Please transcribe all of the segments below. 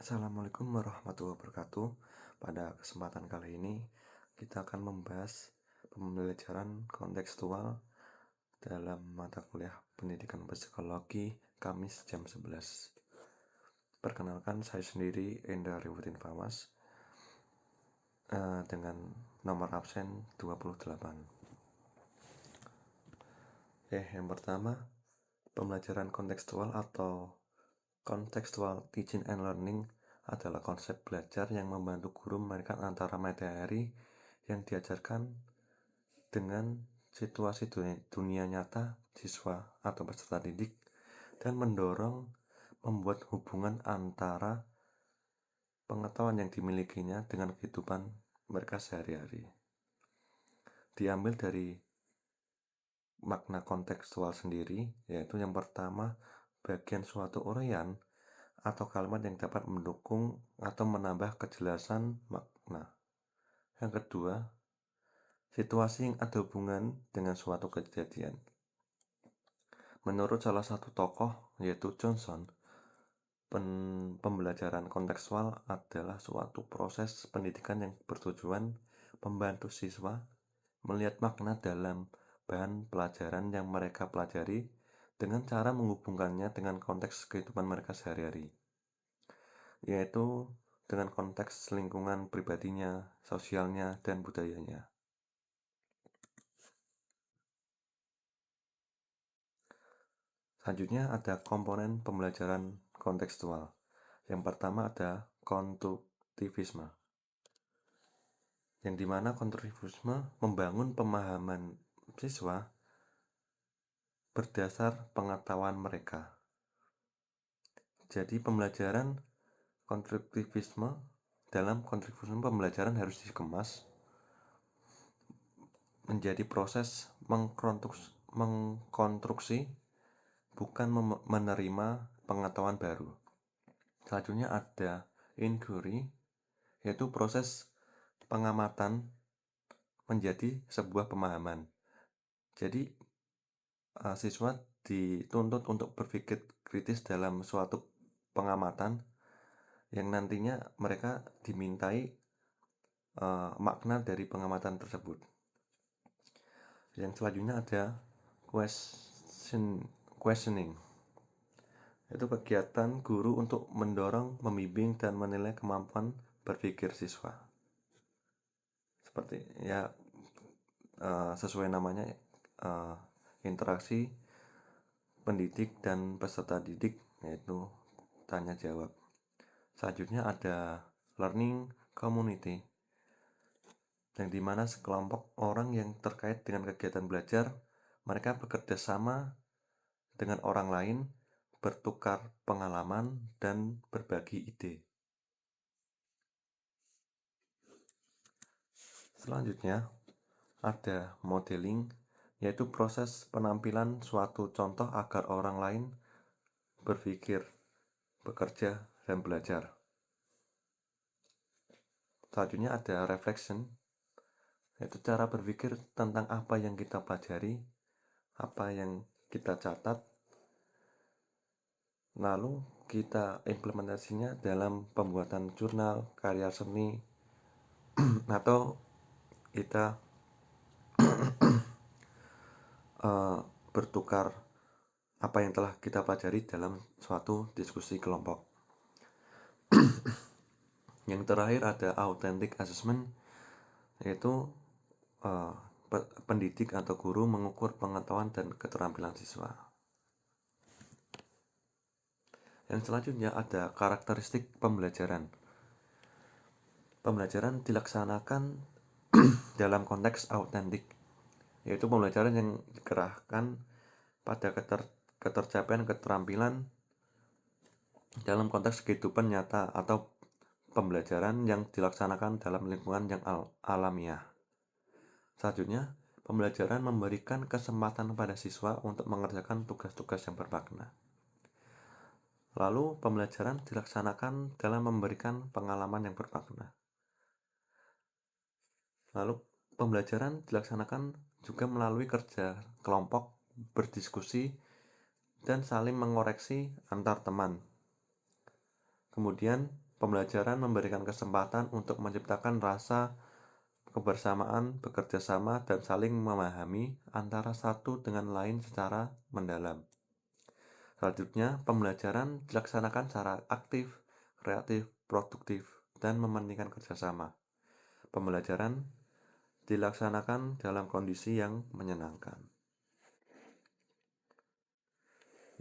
Assalamualaikum warahmatullahi wabarakatuh. Pada kesempatan kali ini kita akan membahas pembelajaran kontekstual dalam mata kuliah Pendidikan Psikologi Kamis jam 11. Perkenalkan, saya sendiri Endra Rifuddin Fawas dengan nomor absen 28. Yang pertama, pembelajaran kontekstual atau contextual teaching and learning adalah konsep belajar yang membantu guru mengaitkan antara materi yang diajarkan dengan situasi dunia nyata siswa atau peserta didik dan mendorong membuat hubungan antara pengetahuan yang dimilikinya dengan kehidupan mereka sehari-hari. Diambil dari makna kontekstual sendiri, yaitu yang pertama, bagian suatu uraian atau kalimat yang dapat mendukung atau menambah kejelasan makna. Yang kedua, situasi yang ada hubungan dengan suatu kejadian. Menurut salah satu tokoh, yaitu Johnson, pembelajaran kontekstual adalah suatu proses pendidikan yang bertujuan membantu siswa melihat makna dalam bahan pelajaran yang mereka pelajari dengan cara menghubungkannya dengan konteks kehidupan mereka sehari-hari, yaitu dengan konteks lingkungan pribadinya, sosialnya, dan budayanya. Selanjutnya ada komponen pembelajaran kontekstual. Yang pertama ada konstruktivisme, yang dimana konstruktivisme membangun pemahaman siswa berdasar pengetahuan mereka. Jadi pembelajaran konstruktivisme dalam konstruktivisme pembelajaran harus dikemas menjadi proses mengkonstruksi, bukan menerima pengetahuan baru. Selanjutnya ada inquiry, yaitu proses pengamatan menjadi sebuah pemahaman. Jadi siswa dituntut untuk berpikir kritis dalam suatu pengamatan yang nantinya mereka dimintai makna dari pengamatan tersebut. Yang selanjutnya ada questioning, yaitu kegiatan guru untuk mendorong, membimbing, dan menilai kemampuan berpikir siswa. Seperti sesuai namanya, interaksi pendidik dan peserta didik, yaitu tanya jawab. Selanjutnya ada learning community, yang dimana sekelompok orang yang terkait dengan kegiatan belajar, mereka bekerja sama dengan orang lain, bertukar pengalaman, dan berbagi ide. Selanjutnya ada modeling, yaitu proses penampilan suatu contoh agar orang lain berpikir, bekerja, dan belajar. Selanjutnya ada reflection, yaitu cara berpikir tentang apa yang kita pelajari, apa yang kita catat, lalu kita implementasinya dalam pembuatan jurnal, karya seni, atau kita bertukar apa yang telah kita pelajari dalam suatu diskusi kelompok. Yang terakhir ada authentic assessment, yaitu pendidik atau guru mengukur pengetahuan dan keterampilan siswa. Yang selanjutnya ada karakteristik pembelajaran. Pembelajaran dilaksanakan dalam konteks autentik, yaitu pembelajaran yang dikerahkan pada ketercapaian keterampilan dalam konteks kehidupan nyata atau pembelajaran yang dilaksanakan dalam lingkungan yang alamiah. Selanjutnya, pembelajaran memberikan kesempatan pada siswa untuk mengerjakan tugas-tugas yang bermakna. Lalu, pembelajaran dilaksanakan dalam memberikan pengalaman yang bermakna. Lalu, pembelajaran dilaksanakan juga melalui kerja kelompok, berdiskusi, dan saling mengoreksi antar teman. Kemudian, pembelajaran memberikan kesempatan untuk menciptakan rasa kebersamaan, bekerja sama, dan saling memahami antara satu dengan lain secara mendalam. Selanjutnya, pembelajaran dilaksanakan secara aktif, kreatif, produktif, dan mementingkan kerjasama. Pembelajaran dilaksanakan dalam kondisi yang menyenangkan.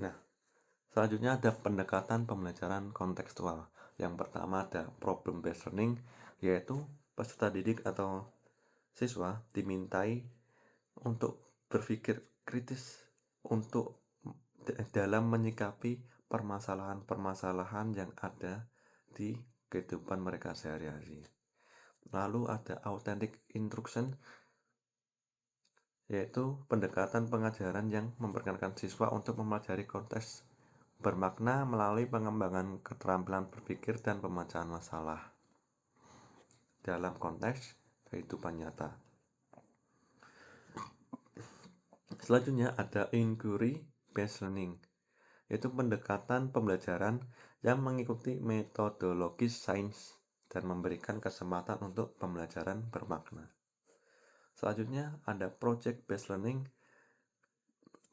Nah, selanjutnya ada pendekatan pembelajaran kontekstual. Yang pertama ada problem-based learning, yaitu peserta didik atau siswa dimintai untuk berpikir kritis untuk dalam menyikapi permasalahan-permasalahan yang ada di kehidupan mereka sehari-hari. Lalu ada authentic instruction, yaitu pendekatan pengajaran yang memperkenalkan siswa untuk mempelajari konteks bermakna melalui pengembangan keterampilan berpikir dan pemecahan masalah dalam konteks kehidupan nyata. Selanjutnya ada inquiry based learning, yaitu pendekatan pembelajaran yang mengikuti metodologi sains dan memberikan kesempatan untuk pembelajaran bermakna. Selanjutnya ada project based learning,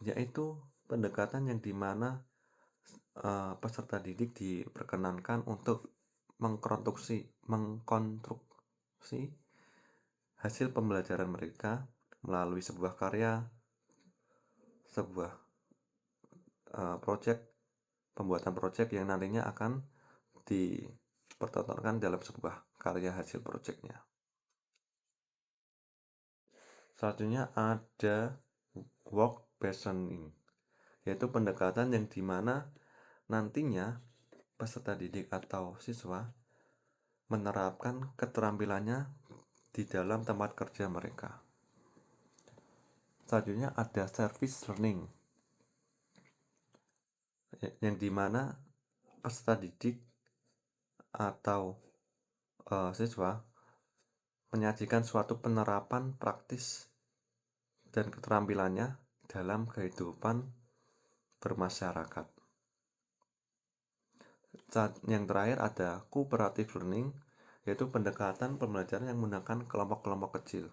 yaitu pendekatan yang dimana peserta didik diperkenankan untuk mengkonstruksi hasil pembelajaran mereka melalui sebuah karya, sebuah pembuatan proyek yang nantinya akan dipertontonkan dalam sebuah karya hasil proyeknya. Selanjutnya ada work-based learning, yaitu pendekatan yang dimana nantinya peserta didik atau siswa menerapkan keterampilannya di dalam tempat kerja mereka. Selanjutnya ada service learning, yang dimana peserta didik atau siswa menyajikan suatu penerapan praktis dan keterampilannya dalam kehidupan bermasyarakat. Yang terakhir ada cooperative learning, yaitu pendekatan pembelajaran yang menggunakan kelompok-kelompok kecil,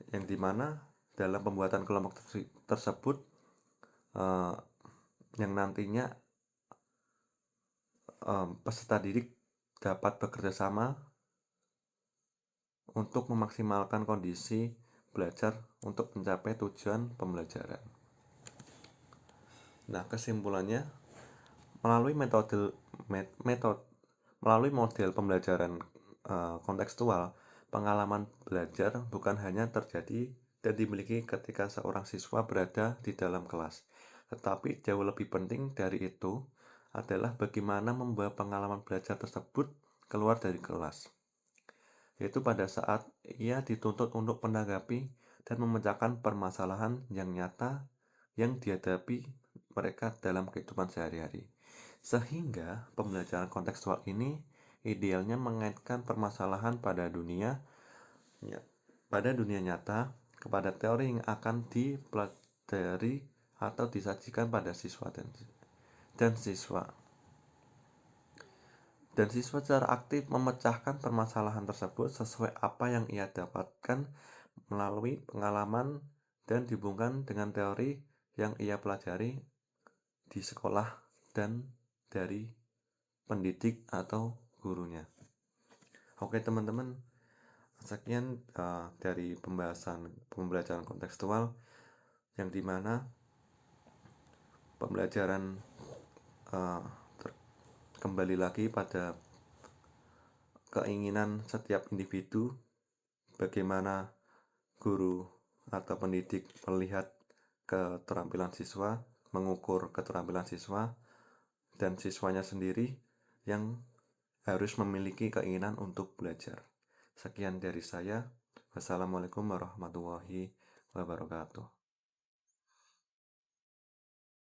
yang dimana dalam pembuatan kelompok tersebut yang nantinya peserta didik dapat bekerja sama untuk memaksimalkan kondisi belajar untuk mencapai tujuan pembelajaran. Nah, kesimpulannya, melalui model pembelajaran kontekstual, pengalaman belajar bukan hanya terjadi dan dimiliki ketika seorang siswa berada di dalam kelas, tetapi jauh lebih penting dari itu adalah bagaimana membawa pengalaman belajar tersebut keluar dari kelas, yaitu pada saat ia dituntut untuk menanggapi dan memecahkan permasalahan yang nyata yang dihadapi mereka dalam kehidupan sehari-hari. Sehingga pembelajaran kontekstual ini idealnya mengaitkan permasalahan pada dunia nyata kepada teori yang akan dipelajari atau disajikan pada siswa dan siswa secara aktif memecahkan permasalahan tersebut sesuai apa yang ia dapatkan melalui pengalaman dan dihubungkan dengan teori yang ia pelajari di sekolah dan dari pendidik atau gurunya. Oke teman-teman, sekian dari pembelajaran kontekstual, yang dimana pembelajaran kembali lagi pada keinginan setiap individu, bagaimana guru atau pendidik melihat keterampilan siswa, mengukur keterampilan siswa, dan siswanya sendiri yang harus memiliki keinginan untuk belajar. Sekian dari saya. Wassalamualaikum warahmatullahi wabarakatuh.